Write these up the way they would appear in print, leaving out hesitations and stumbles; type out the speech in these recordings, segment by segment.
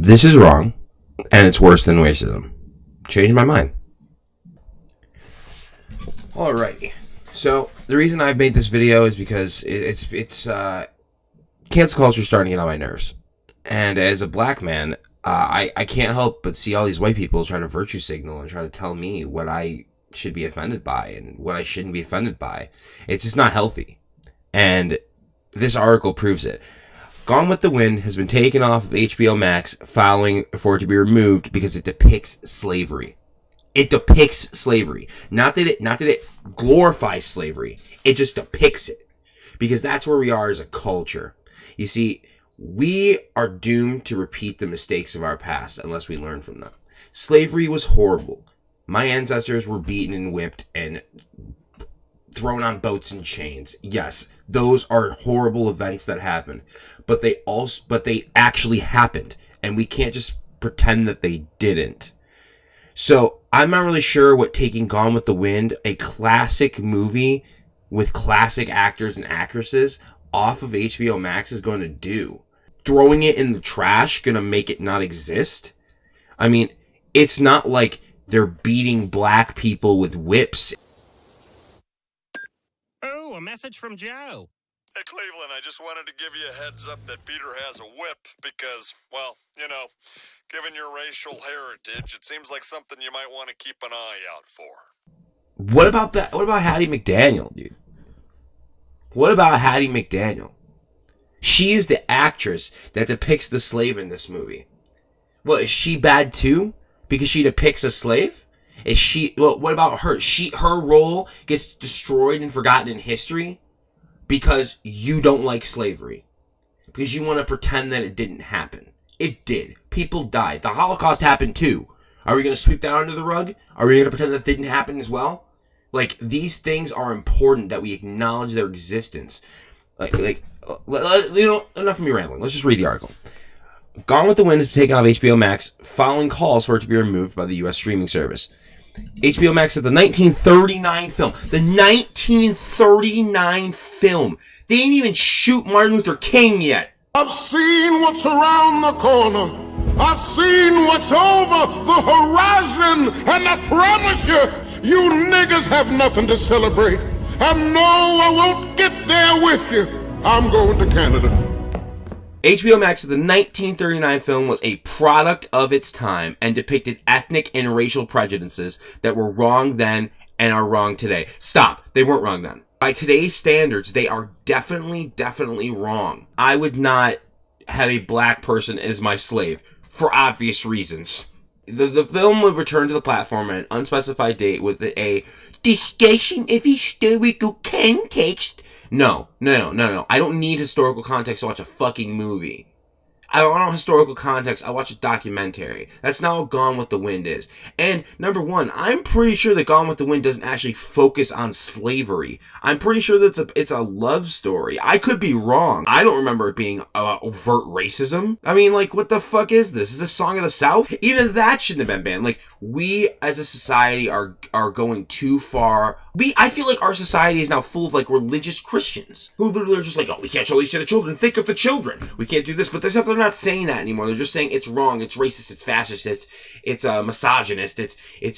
This is wrong, and it's worse than racism. Changed my mind. Alrighty. So, the reason I've made this video is because it's cancel culture is starting to get on my nerves. And as a black man, I can't help but see all these white people trying to virtue signal and try to tell me what I should be offended by and what I shouldn't be offended by. It's just not healthy. And this article proves it. Gone with the Wind has been taken off of HBO Max, filing for it to be removed because it depicts slavery. It depicts slavery. Not that it glorifies slavery. It just depicts it. Because that's where we are as a culture. You see, we are doomed to repeat the mistakes of our past unless we learn from them. Slavery was horrible. My ancestors were beaten and whipped and thrown on boats and chains. Yes, those are horrible events that happened. But they actually happened. And we can't just pretend that they didn't. So, I'm not really sure what taking Gone with the Wind, a classic movie with classic actors and actresses, off of HBO Max is going to do. Throwing it in the trash going to make it not exist? I mean, it's not like they're beating black people with whips. Oh, a message from Joe. Hey, Cleveland, I just wanted to give you a heads up that Peter has a whip because, well, you know, given your racial heritage, it seems like something you might want to keep an eye out for. What about that? What about Hattie McDaniel, dude? What about Hattie McDaniel? She is the actress that depicts the slave in this movie. Well, is she bad too? Because she depicts a slave? Is she, well, what about her? Her role gets destroyed and forgotten in history because you don't like slavery. Because you want to pretend that it didn't happen. It did. People died. The Holocaust happened too. Are we going to sweep that under the rug? Are we going to pretend that didn't happen as well? Like, these things are important that we acknowledge their existence. You know, enough of me rambling. Let's just read the article. Gone with the Wind has been taken off HBO Max following calls for it to be removed by the U.S. streaming service. HBO Max said the 1939 film. The 1939 film. They didn't even shoot Martin Luther King yet. I've seen what's around the corner. I've seen what's over the horizon. And I promise you, you niggas have nothing to celebrate. And no, I won't get there with you. I'm going to Canada. HBO Max said the 1939 film was a product of its time and depicted ethnic and racial prejudices that were wrong then and are wrong today. Stop. They weren't wrong then. By today's standards, they are definitely wrong. I would not have a black person as my slave for obvious reasons. The film would return to the platform at an unspecified date with a discussion of historical context. No. I don't need historical context to watch a fucking movie. I don't want historical context. I watch a documentary. That's not what Gone with the Wind is. And number one, I'm pretty sure that Gone with the Wind doesn't actually focus on slavery. I'm pretty sure that it's a love story. I could be wrong. I don't remember it being overt racism. I mean, like, what the fuck is this? Is this Song of the South? Even that shouldn't have been banned. Like, we as a society are going too far. I feel like our society is now full of, like, religious Christians who literally are just like, oh, we can't show these to the children. Think of the children. We can't do this. But they're not saying that anymore. They're just saying it's wrong, it's racist, it's fascist, it's misogynist, it's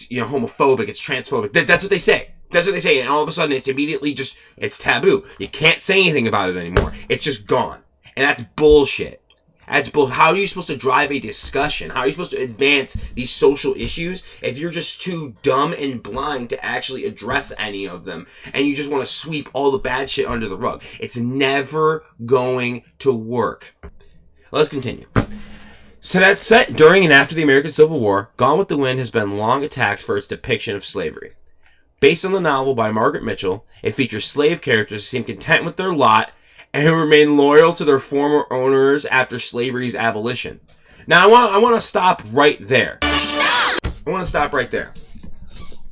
homophobic, it's transphobic. That's what they say. That's what they say. And all of a sudden, it's immediately just, it's taboo. You can't say anything about it anymore. It's just gone. And that's bullshit. That's bullshit. How are you supposed to drive a discussion? How are you supposed to advance these social issues if you're just too dumb and blind to actually address any of them and you just want to sweep all the bad shit under the rug? It's never going to work. Let's continue. Set during and after the American Civil War, Gone with the Wind has been long attacked for its depiction of slavery. Based on the novel by Margaret Mitchell, it features slave characters who seem content with their lot and who remain loyal to their former owners after slavery's abolition. Now, I want to stop right there. I want to stop right there.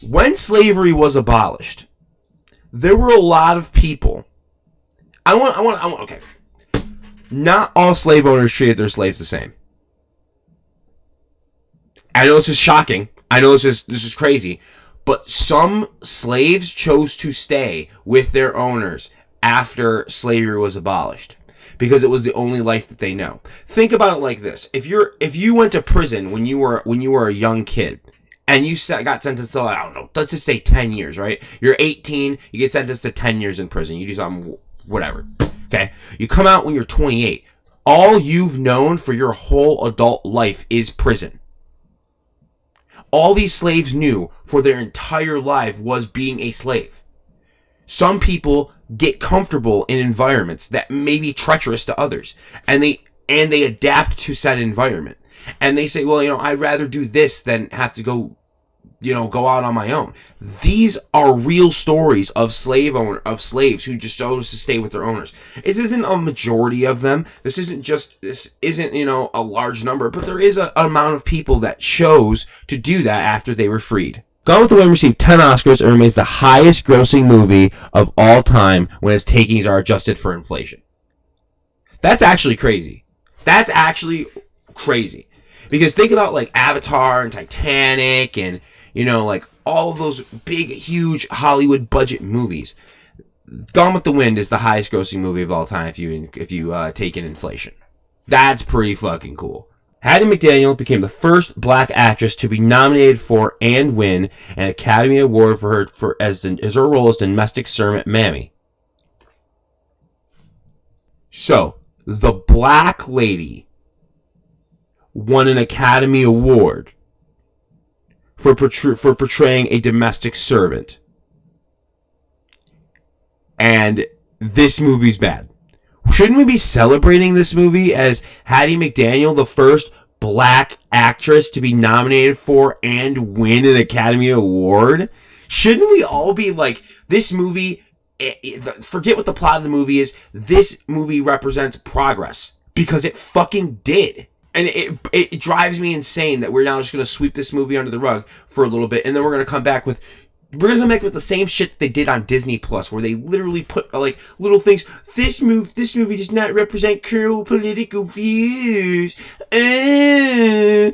When slavery was abolished, there were a lot of people. Okay. Not all slave owners treated their slaves the same. I know this is shocking. I know this is crazy. But some slaves chose to stay with their owners after slavery was abolished. because it was the only life that they know. Think about it like this. If you went to prison when you were a young kid, and you got sentenced to, I don't know, let's just say 10 years, right? You're 18, you get sentenced to 10 years in prison. You do something, whatever. Okay? You come out when you're 28. All you've known for your whole adult life is prison. All these slaves knew for their entire life was being a slave. Some people get comfortable in environments that may be treacherous to others, and they adapt to said environment. And they say, well, I'd rather do this than have to go out on my own. These are real stories of slaves who just chose to stay with their owners. It isn't a majority of them. This isn't a large number, but there is an amount of people that chose to do that after they were freed. Gone with the Wind received 10 Oscars and remains the highest grossing movie of all time when its takings are adjusted for inflation. That's actually crazy. Because think about like Avatar and Titanic and, like all of those big, huge Hollywood budget movies. Gone with the Wind is the highest grossing movie of all time if you take in inflation. That's pretty fucking cool. Hattie McDaniel became the first black actress to be nominated for and win an Academy Award for her role as domestic servant Mammy. So, the black lady won an Academy Award for portraying a domestic servant. And this movie's bad. Shouldn't we be celebrating this movie as Hattie McDaniel, the first black actress to be nominated for and win an Academy Award? Shouldn't we all be like, this movie, forget what the plot of the movie is, this movie represents progress. Because it fucking did. And it drives me insane that we're now just going to sweep this movie under the rug for a little bit, and then we're going to come back with the same shit that they did on Disney Plus, where they literally put like little things. This movie does not represent current political views. They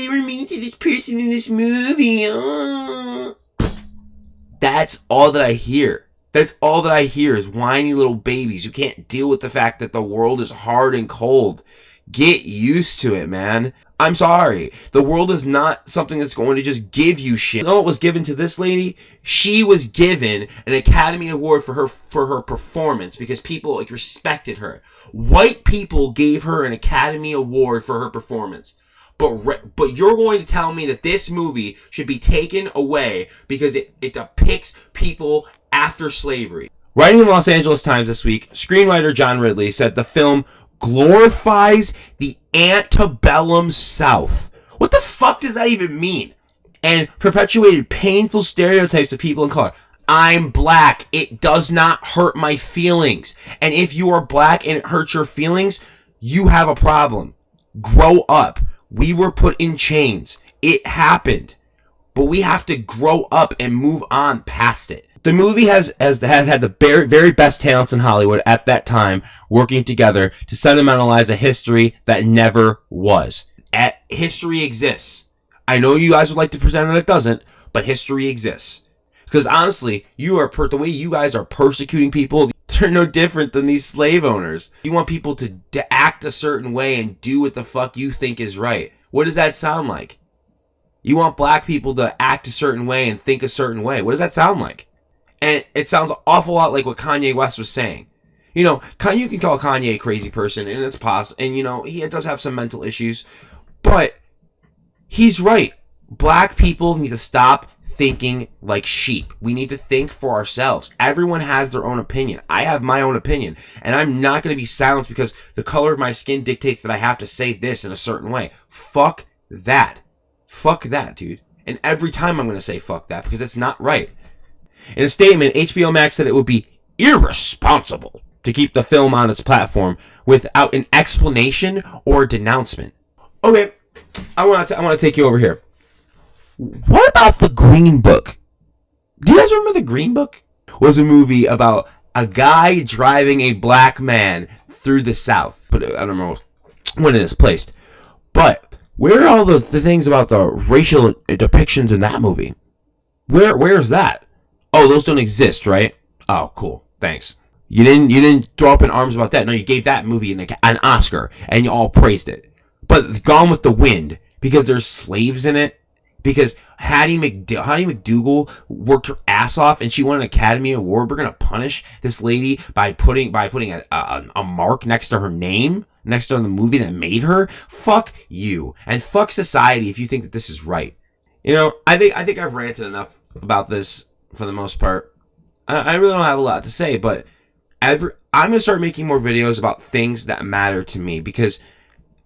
were mean to this person in this movie. That's all that I hear. That's all that I hear is whiny little babies who can't deal with the fact that the world is hard and cold. Get used to it, man. I'm sorry. The world is not something that's going to just give you shit. You know what was given to this lady? She was given an Academy Award for her performance because people respected her. White people gave her an Academy Award for her performance. But you're going to tell me that this movie should be taken away because it depicts people after slavery. Writing in the Los Angeles Times this week, screenwriter John Ridley said the film glorifies the antebellum South. What the fuck does that even mean? And perpetuated painful stereotypes of people in color. I'm black. It does not hurt my feelings. And if you are black and it hurts your feelings, you have a problem. Grow up. We were put in chains. It happened. But we have to grow up and move on past it. The movie has had the very, very best talents in Hollywood at that time working together to sentimentalize a history that never was. History exists. I know you guys would like to pretend that it doesn't, but history exists. Because honestly, the way you guys are persecuting people, they're no different than these slave owners. You want people to act a certain way and do what the fuck you think is right. What does that sound like? You want black people to act a certain way and think a certain way. What does that sound like? And it sounds an awful lot like what Kanye West was saying. You can call Kanye a crazy person, and it's possible. And, he does have some mental issues. But he's right. Black people need to stop thinking like sheep. We need to think for ourselves. Everyone has their own opinion. I have my own opinion. And I'm not going to be silenced because the color of my skin dictates that I have to say this in a certain way. Fuck that. Fuck that, dude. And every time I'm going to say fuck that because it's not right. In a statement, HBO Max said it would be irresponsible to keep the film on its platform without an explanation or denouncement. Okay, I want to take you over here. What about The Green Book? Do you guys remember The Green Book? It was a movie about a guy driving a black man through the South. But I don't know when it is placed. But where are all the things about the racial depictions in that movie? Where is that? Oh, those don't exist, right? Oh, cool. Thanks. You didn't throw up in arms about that. No, you gave that movie an Oscar, and you all praised it. But Gone with the Wind, because there's slaves in it, because Hattie McDougal worked her ass off and she won an Academy Award. We're gonna punish this lady by putting a mark next to her name, next to the movie that made her. Fuck you, and fuck society if you think that this is right. You know, I think I've ranted enough about this for the most part. I really don't have a lot to say, but I'm gonna start making more videos about things that matter to me, because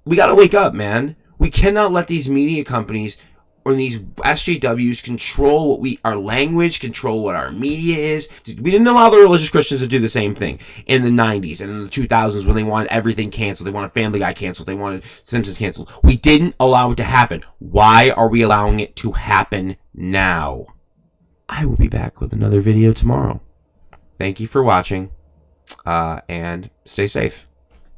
we gotta wake up, man. We cannot let these media companies or these SJWs control our language, control what our media is. We didn't allow the religious Christians to do the same thing in the 90s and in the 2000s when they wanted everything canceled. They wanted Family Guy canceled. They wanted Simpsons canceled. We didn't allow it to happen. Why are we allowing it to happen now? I will be back with another video tomorrow. Thank you for watching, and stay safe.